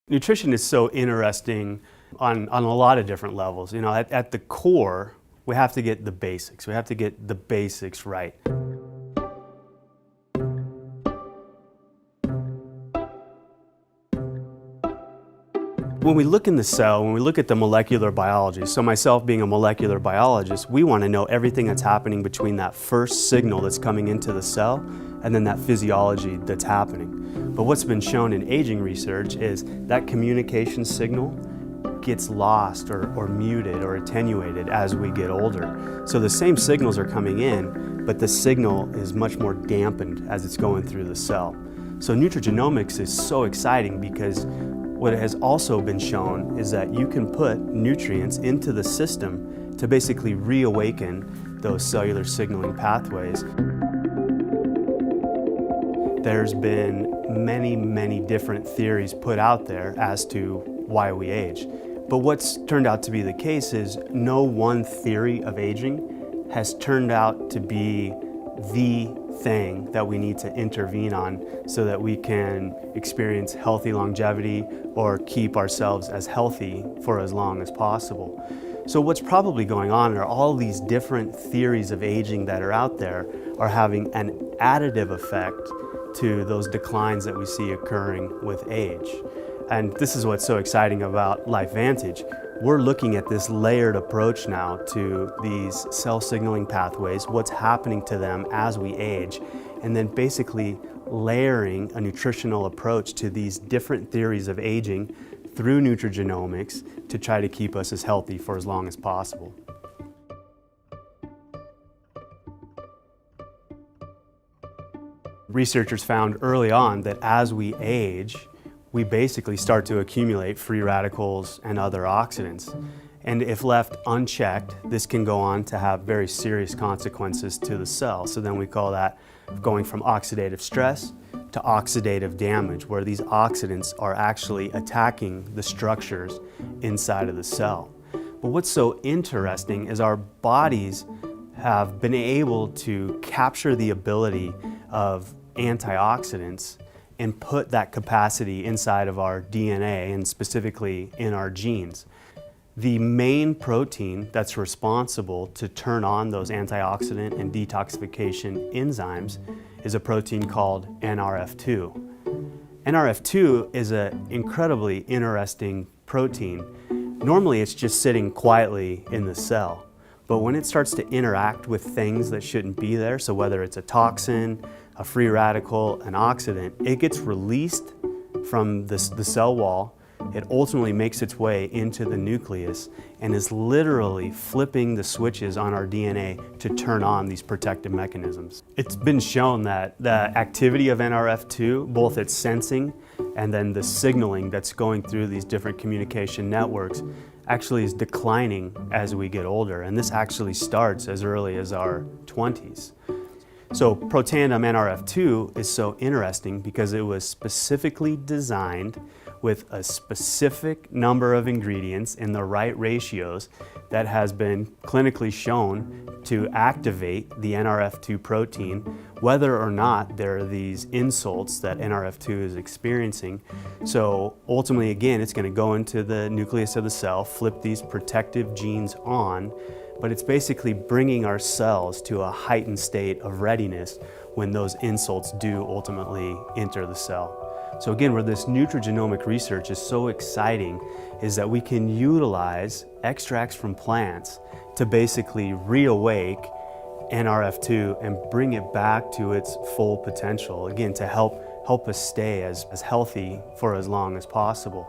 Nutrition is so interesting on a lot of different levels. You know, at the core, we have to get the basics. We have to get the basics right. When we look in the cell, when we look at the molecular biology, so myself being a molecular biologist, we want to know everything that's happening between that first signal that's coming into the cell and then that physiology that's happening. But what's been shown in aging research is that communication signal gets lost or muted or attenuated as we get older. So the same signals are coming in, but the signal is much more dampened as it's going through the cell. So nutrigenomics is so exciting because what has also been shown is that you can put nutrients into the system to basically reawaken those cellular signaling pathways. There's been many different theories put out there as to why we age. But what's turned out to be the case is no one theory of aging has turned out to be the thing that we need to intervene on so that we can experience healthy longevity or keep ourselves as healthy for as long as possible. So what's probably going on are all these different theories of aging that are out there are having an additive effect to those declines that we see occurring with age. And this is what's so exciting about Lifevantage. We're looking at this layered approach now to these cell signaling pathways, what's happening to them as we age, and then basically layering a nutritional approach to these different theories of aging through nutrigenomics to try to keep us as healthy for as long as possible. Researchers found early on that as we age, we basically start to accumulate free radicals and other oxidants. And if left unchecked, this can go on to have very serious consequences to the cell. So then we call that going from oxidative stress to oxidative damage, where these oxidants are actually attacking the structures inside of the cell. But what's so interesting is our bodies have been able to capture the ability of antioxidants and put that capacity inside of our DNA and specifically in our genes. The main protein that's responsible to turn on those antioxidant and detoxification enzymes is a protein called NRF2. NRF2 is an incredibly interesting protein. Normally it's just sitting quietly in the cell, but when it starts to interact with things that shouldn't be there, so whether it's a toxin, a free radical, an oxidant, it gets released from the cell wall. It ultimately makes its way into the nucleus and is literally flipping the switches on our DNA to turn on these protective mechanisms. It's been shown that the activity of NRF2, both its sensing and then the signaling that's going through these different communication networks, actually is declining as we get older. And this actually starts as early as our 20s. So Protandim NRF2 is so interesting because it was specifically designed with a specific number of ingredients in the right ratios that has been clinically shown to activate the NRF2 protein, whether or not there are these insults that NRF2 is experiencing. So ultimately, again, it's going to go into the nucleus of the cell, flip these protective genes on, but it's basically bringing our cells to a heightened state of readiness when those insults do ultimately enter the cell. So again, where this nutrigenomic research is so exciting is that we can utilize extracts from plants to basically reawake NRF2 and bring it back to its full potential, again, to help us stay as healthy for as long as possible.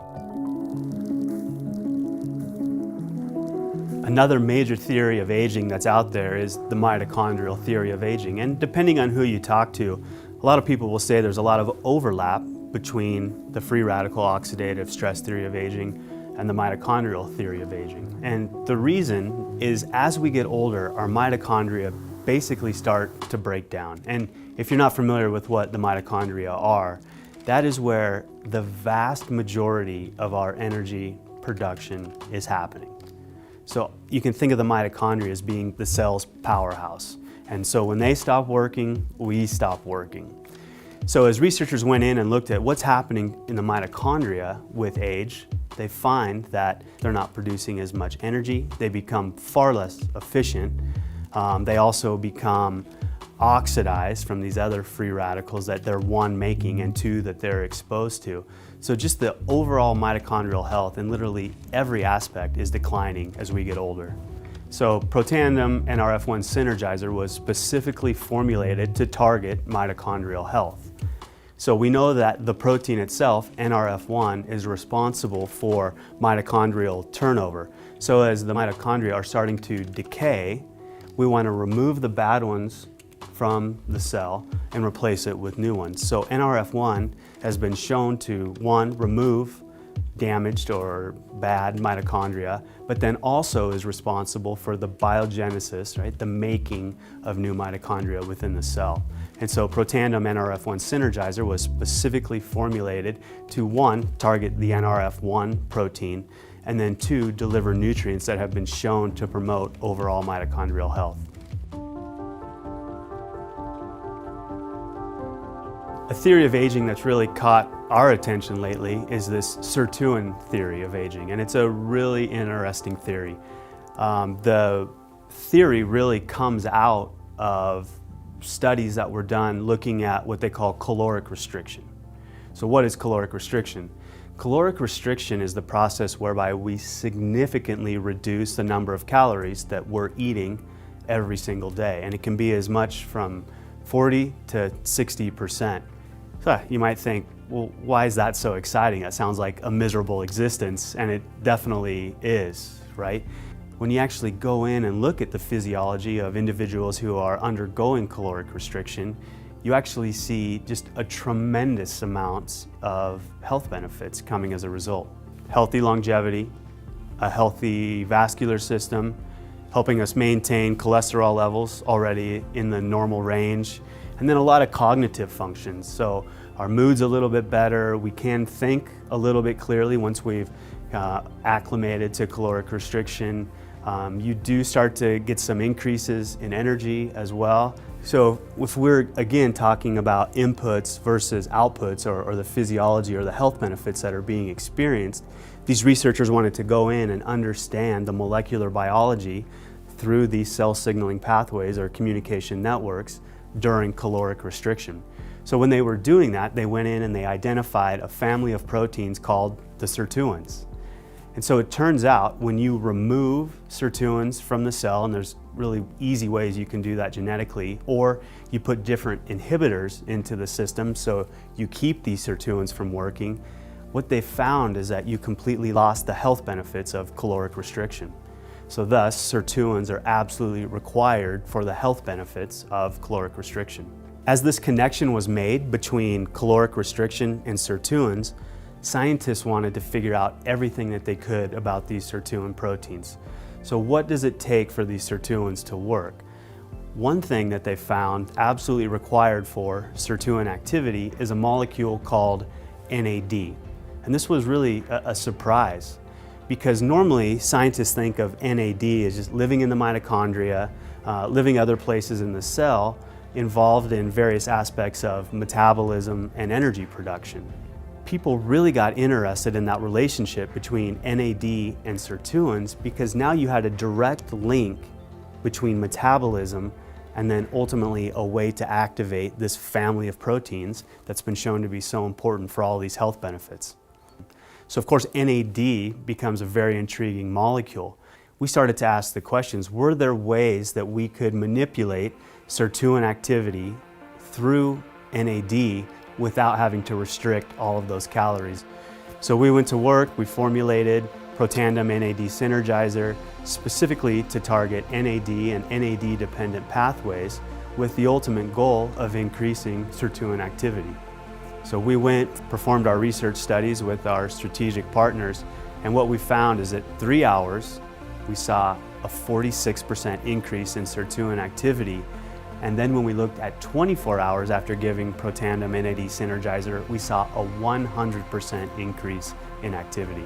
Another major theory of aging that's out there is the mitochondrial theory of aging. And depending on who you talk to, a lot of people will say there's a lot of overlap between the free radical oxidative stress theory of aging and the mitochondrial theory of aging. And the reason is as we get older, our mitochondria basically start to break down. And if you're not familiar with what the mitochondria are, that is where the vast majority of our energy production is happening. So you can think of the mitochondria as being the cell's powerhouse. And so when they stop working, we stop working. So as researchers went in and looked at what's happening in the mitochondria with age, they find that they're not producing as much energy. They become far less efficient. They also become oxidized from these other free radicals that they're one, making, and two, that they're exposed to. So just the overall mitochondrial health in literally every aspect is declining as we get older. So Protandim NRF1 Synergizer was specifically formulated to target mitochondrial health. So we know that the protein itself, NRF1, is responsible for mitochondrial turnover. So as the mitochondria are starting to decay, we want to remove the bad ones from the cell and replace it with new ones. So NRF1 has been shown to, one, remove damaged or bad mitochondria, but then also is responsible for the biogenesis, right, the making of new mitochondria within the cell. And so Protandim NRF1 Synergizer was specifically formulated to, one, target the NRF1 protein, and then two, deliver nutrients that have been shown to promote overall mitochondrial health. A theory of aging that's really caught our attention lately is this sirtuin theory of aging, and it's a really interesting theory. The theory really comes out of studies that were done looking at what they call caloric restriction. So what is caloric restriction? Caloric restriction is the process whereby we significantly reduce the number of calories that we're eating every single day, and it can be as much from 40 to 60%. So you might think, well, why is that so exciting? That sounds like a miserable existence, and it definitely is, right? When you actually go in and look at the physiology of individuals who are undergoing caloric restriction, you actually see just a tremendous amounts of health benefits coming as a result. Healthy longevity, a healthy vascular system, helping us maintain cholesterol levels already in the normal range, and then a lot of cognitive functions. So our mood's a little bit better, we can think a little bit clearly once we've acclimated to caloric restriction. You do start to get some increases in energy as well. So if we're again talking about inputs versus outputs, or the physiology or the health benefits that are being experienced, these researchers wanted to go in and understand the molecular biology through these cell signaling pathways or communication networks during caloric restriction. So when they were doing that, they went in and they identified a family of proteins called the sirtuins. And so it turns out when you remove sirtuins from the cell, and there's really easy ways you can do that genetically, or you put different inhibitors into the system so you keep these sirtuins from working, what they found is that you completely lost the health benefits of caloric restriction. So thus, sirtuins are absolutely required for the health benefits of caloric restriction. As this connection was made between caloric restriction and sirtuins, scientists wanted to figure out everything that they could about these sirtuin proteins. So what does it take for these sirtuins to work? One thing that they found absolutely required for sirtuin activity is a molecule called NAD. And this was really a surprise, because normally scientists think of NAD as just living in the mitochondria, living other places in the cell, involved in various aspects of metabolism and energy production. People really got interested in that relationship between NAD and sirtuins because now you had a direct link between metabolism and then ultimately a way to activate this family of proteins that's been shown to be so important for all these health benefits. So of course NAD becomes a very intriguing molecule. We started to ask the questions, were there ways that we could manipulate sirtuin activity through NAD without having to restrict all of those calories? So we went to work, we formulated Protandim NAD Synergizer specifically to target NAD and NAD-dependent pathways with the ultimate goal of increasing sirtuin activity. So we performed our research studies with our strategic partners, and what we found is that 3 hours, we saw a 46% increase in sirtuin activity. And then when we looked at 24 hours after giving Protandim NAD Synergizer, we saw a 100% increase in activity.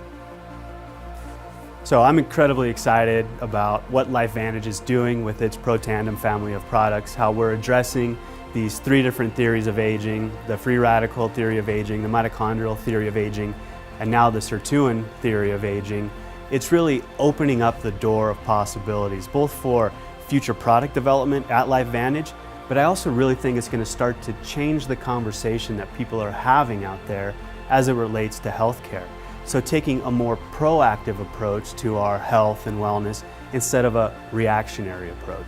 So I'm incredibly excited about what Lifvantage is doing with its Protandim family of products, how we're addressing these three different theories of aging, the free radical theory of aging, the mitochondrial theory of aging, and now the sirtuin theory of aging, it's really opening up the door of possibilities, both for future product development at Lifevantage, but I also really think it's going to start to change the conversation that people are having out there as it relates to healthcare. So taking a more proactive approach to our health and wellness instead of a reactionary approach.